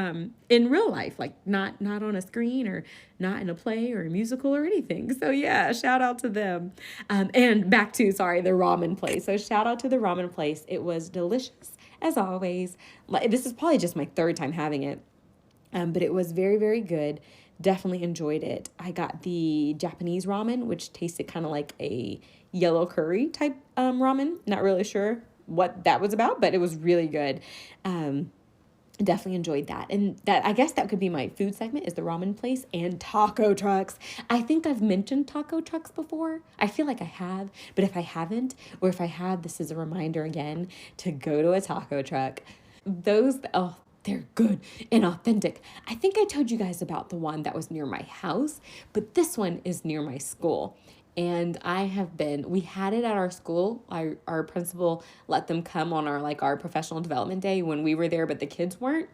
In real life, like not on a screen or not in a play or a musical or anything. So yeah, shout out to them. And back to, the ramen place. So shout out to the ramen place. It was delicious as always. This is probably just my third time having it. But it was very, very good. Definitely enjoyed it. I got the Japanese ramen, which tasted kind of like a yellow curry type ramen. Not really sure what that was about, but it was really good. Definitely enjoyed that. And I guess that could be my food segment, is the ramen place and taco trucks. I think I've mentioned taco trucks before. I feel like I have, but if I haven't, or if I have, this is a reminder again to go to a taco truck. They're good and authentic. I think I told you guys about the one that was near my house, but this one is near my school. And we had it at our school. Our principal let them come on our professional development day when we were there, but the kids weren't.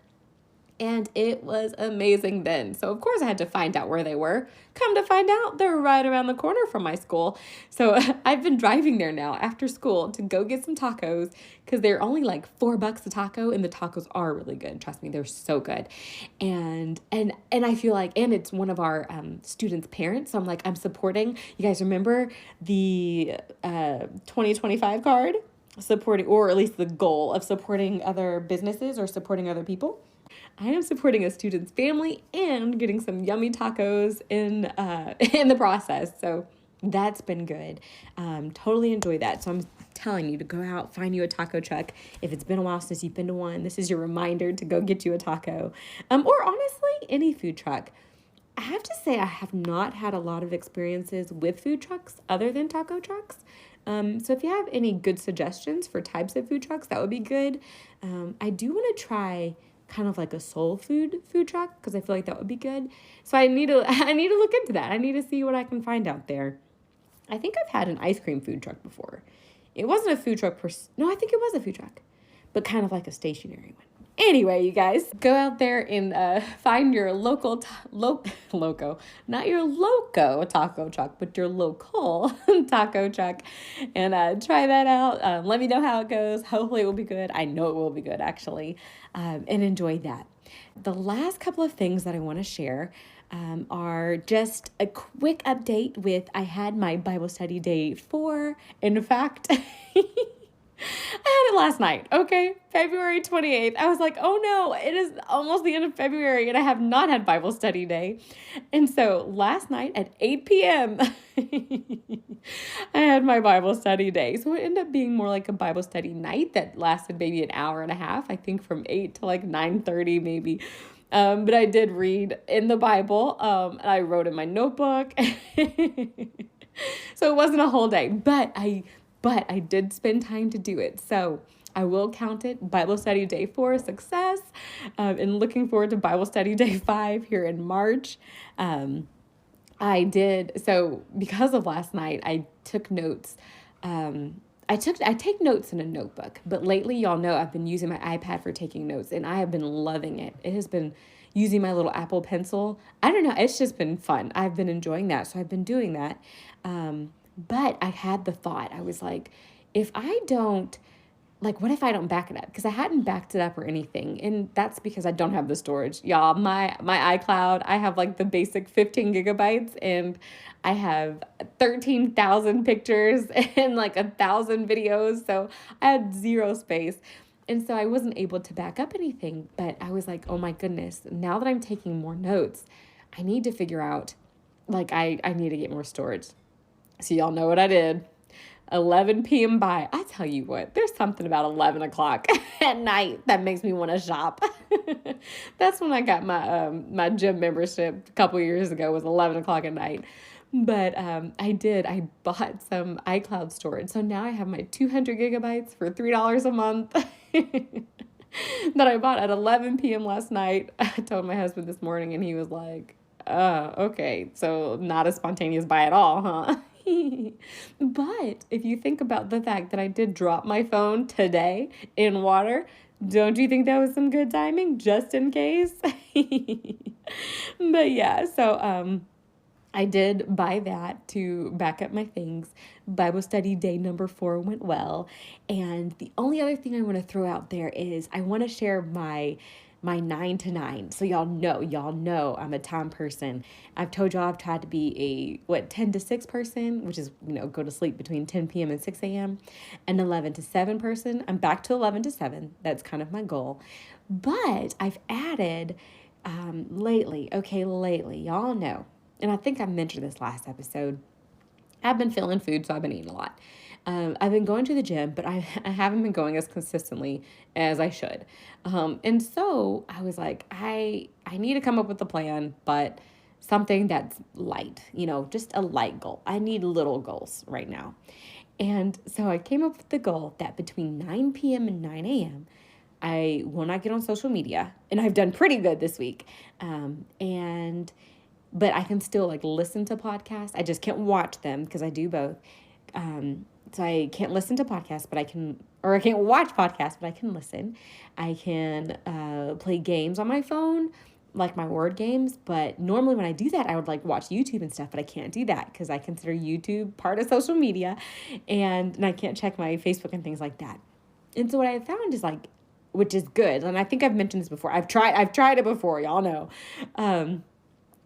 And it was amazing then. So, of course, I had to find out where they were. Come to find out, they're right around the corner from my school. So I've been driving there now after school to go get some tacos because they're only like $4 a taco, and the tacos are really good. Trust me, they're so good. And I feel like, and it's one of our students' parents. So I'm like, I'm supporting. You guys remember the 2025 card? Supporting, or at least the goal of supporting other businesses or supporting other people. I am supporting a student's family and getting some yummy tacos in the process. So that's been good. Totally enjoyed that. So I'm telling you to go out, find you a taco truck. If it's been a while since you've been to one, this is your reminder to go get you a taco. Or honestly, any food truck. I have to say I have not had a lot of experiences with food trucks other than taco trucks. So if you have any good suggestions for types of food trucks, that would be good. I do want to try kind of like a soul food truck because I feel like that would be good. So I need to look into that. I need to see what I can find out there. I think I've had an ice cream food truck before. It wasn't a food truck no, I think it was a food truck, but kind of like a stationary one. Anyway, you guys, go out there and find your local not your loco taco truck, but your local taco truck, and try that out. Let me know how it goes. Hopefully it will be good. I know it will be good, actually, and enjoy that. The last couple of things that I want to share are just a quick update with, I had my Bible study day 4. In fact, I had it last night, okay? February 28th. I was like, oh no, it is almost the end of February and I have not had Bible study day. And so last night at 8 p.m., I had my Bible study day. So it ended up being more like a Bible study night that lasted maybe an hour and a half, I think from 8 to like 9:30 maybe. But I did read in the Bible, and I wrote in my notebook. So it wasn't a whole day, but I did spend time to do it. So I will count it Bible study day 4 a success, and looking forward to Bible study day 5 here in March. I did. So because of last night, I took notes. I take notes in a notebook, but lately, y'all know I've been using my iPad for taking notes, and I have been loving it. It has been using my little Apple Pencil. I don't know. It's just been fun. I've been enjoying that, so I've been doing that. But I had the thought. I was like, if I don't like, what if I don't back it up? Because I hadn't backed it up or anything, and that's because I don't have the storage, y'all. My iCloud, I have like the basic 15 gigabytes, and I have 13,000 pictures and like 1,000 videos, so I had zero space, and so I wasn't able to back up anything. But I was like, oh my goodness, now that I'm taking more notes, I need to figure out, like, I need to get more storage. So y'all know what I did. 11 p.m. by. I tell you what, there's something about 11 o'clock at night that makes me want to shop. That's when I got my gym membership a couple years ago, was 11 o'clock at night. But I bought some iCloud storage. So now I have my 200 gigabytes for $3 a month that I bought at 11 p.m. last night. I told my husband this morning, and he was like, okay, so not a spontaneous buy at all, huh? But if you think about the fact that I did drop my phone today in water, don't you think that was some good timing, just in case? But yeah, so I did buy that to back up my things. Bible study day number 4 went well. And the only other thing I want to throw out there is I want to share my 9 to 9. So y'all know I'm a time person. I've told y'all I've tried to be a 10 to 6 person, which is, go to sleep between 10 p.m. and 6 a.m. An 11 to 7 person. I'm back to 11 to 7. That's kind of my goal. But I've added lately, y'all know, and I think I mentioned this last episode, I've been feeling food, so I've been eating a lot. I've been going to the gym, but I haven't been going as consistently as I should. And so I was like, I need to come up with a plan, but something that's light, just a light goal. I need little goals right now. And so I came up with the goal that between 9 p.m. and 9 a.m., I will not get on social media, and I've done pretty good this week. But I can still like listen to podcasts. I just can't watch them because I do both. So I can't listen to podcasts, but I can't watch podcasts, but I can listen. I can play games on my phone, like my word games. But normally when I do that, I would like watch YouTube and stuff, but I can't do that because I consider YouTube part of social media, and I can't check my Facebook and things like that. And so what I found is like, which is good, and I think I've mentioned this before. I've tried it before, y'all know.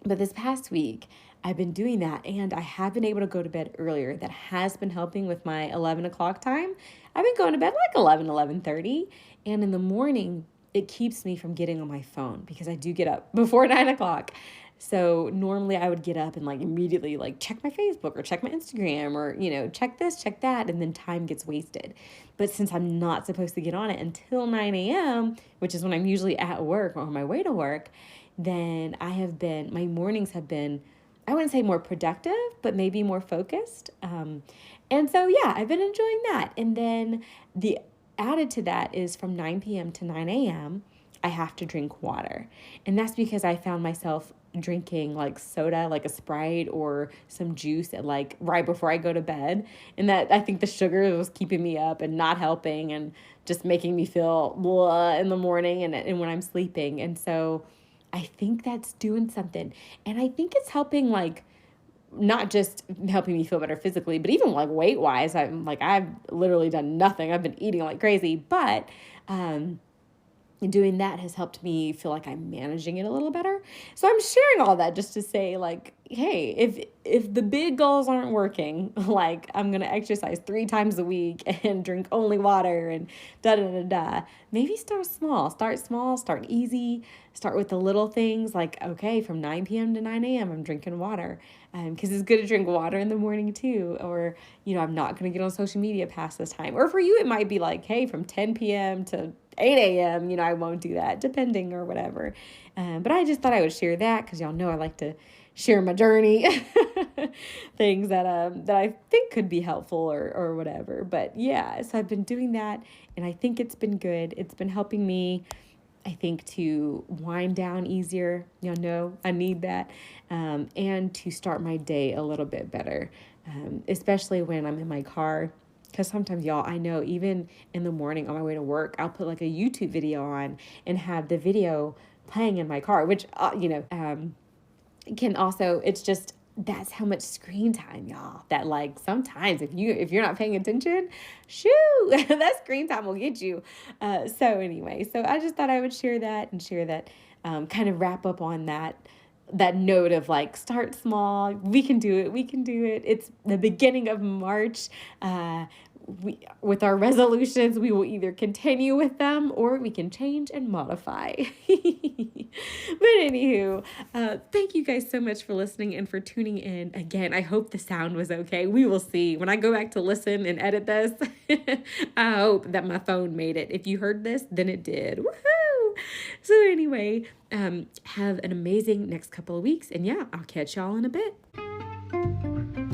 But this past week, I've been doing that, and I have been able to go to bed earlier. That has been helping with my 11 o'clock time. I've been going to bed like 11:30, and in the morning, it keeps me from getting on my phone because I do get up before 9 o'clock. So normally I would get up and like immediately like check my Facebook or check my Instagram or, check this, check that, and then time gets wasted. But since I'm not supposed to get on it until 9 a.m., which is when I'm usually at work or on my way to work, then my mornings have been, I wouldn't say more productive, but maybe more focused. And so, yeah, I've been enjoying that. And then the added to that is from 9 p.m. to 9 a.m., I have to drink water. And that's because I found myself drinking like soda, like a Sprite or some juice at like right before I go to bed. And that I think the sugar was keeping me up and not helping and just making me feel blah in the morning and when I'm sleeping. And so I think that's doing something. And I think it's helping, like, not just helping me feel better physically, but even like weight wise. I've literally done nothing. I've been eating like crazy, but doing that has helped me feel like I'm managing it a little better. So I'm sharing all that just to say, like, hey, if the big goals aren't working, like I'm going to exercise 3 times a week and drink only water and da-da-da-da, maybe start small, start easy, start with the little things like, okay, from 9 p.m. to 9 a.m., I'm drinking water because it's good to drink water in the morning too. Or, I'm not going to get on social media past this time. Or for you, it might be like, hey, from 10 p.m. to 8 a.m., I won't do that, depending or whatever. But I just thought I would share that because y'all know I like to share my journey, things that I think could be helpful or whatever. But yeah, so I've been doing that, and I think it's been good. It's been helping me I think to wind down easier. You know, I need that. And to start my day a little bit better, especially when I'm in my car. Because sometimes, y'all, I know even in the morning on my way to work, I'll put like a YouTube video on and have the video playing in my car, which, can also, it's just, that's how much screen time, y'all, that like sometimes if you're not paying attention, shoo, that screen time will get you. So anyway, so I just thought I would share that and share that, kind of wrap up on that note of like, start small. We can do it. We can do it. It's the beginning of March. With our resolutions, we will either continue with them or we can change and modify. But anywho, thank you guys so much for listening and for tuning in. Again, I hope the sound was okay. We will see. When I go back to listen and edit this, I hope that my phone made it. If you heard this, then it did. Woohoo! So anyway, have an amazing next couple of weeks. And yeah, I'll catch y'all in a bit.